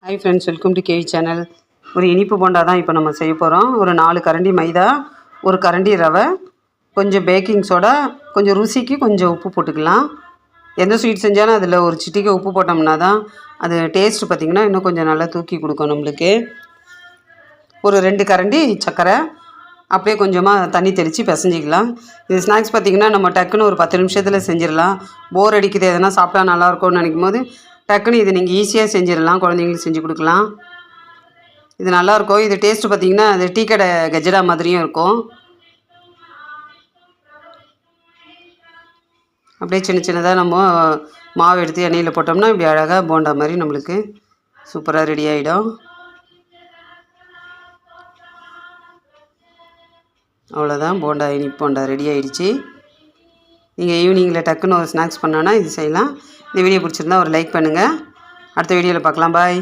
Hi friends, welcome to KV channel. ஒரு இனிப்பு போண்டா தான் இப்போ நம்ம செய்ய போகிறோம். ஒரு 4 கரண்டி மைதா, ஒரு கரண்டி ரவை, கொஞ்சம் பேக்கிங் சோடா, கொஞ்சம் ருசிக்கு கொஞ்சம் உப்பு போட்டுக்கலாம். எந்த ஸ்வீட் செஞ்சாலும் அதில் ஒரு சிட்டிகை உப்பு போட்டோம்னா தான் அது டேஸ்ட்டு பார்த்திங்கன்னா இன்னும் கொஞ்சம் நல்லா தூக்கி கொடுக்கும் நம்மளுக்கு. ஒரு 2 கரண்டி சர்க்கரை, அப்படியே கொஞ்சமாக தண்ணி தெளித்து பிசைஞ்சிக்கலாம். இது ஸ்நாக்ஸ் பார்த்திங்கன்னா நம்ம டக்குன்னு ஒரு 10 நிமிஷத்தில் செஞ்சிடலாம். போர் அடிக்குது, எதனா சாப்பிட்டா நல்லாயிருக்கும்னு நினைக்கும் போது டக்குன்னு இது நீங்கள் ஈஸியாக செஞ்சிடலாம். குழந்தைங்களுக்கு செஞ்சு கொடுக்கலாம். இது நல்லாயிருக்கும். இது டேஸ்ட்டு பார்த்திங்கன்னா அது டீ கடை கஜடா மாதிரியும் இருக்கும். அப்படியே சின்ன சின்னதாக நம்ம மாவு எடுத்து எண்ணெயில் போட்டோம்னா இப்படி அழகாக போண்டா மாதிரி நம்மளுக்கு சூப்பராக ரெடி ஆகிடும். அவ்வளோதான், போண்டா இனிப்பு போண்டா ரெடி ஆகிடுச்சு. நீங்கள் ஈவினிங்கில் டக்குன்னு ஒரு ஸ்நாக்ஸ் பண்ணோன்னா இது செய்யலாம். இந்த வீடியோ பிடிச்சிருந்தா ஒரு லைக் பண்ணுங்கள். அடுத்த வீடியோவில் பார்க்கலாம். பாய்.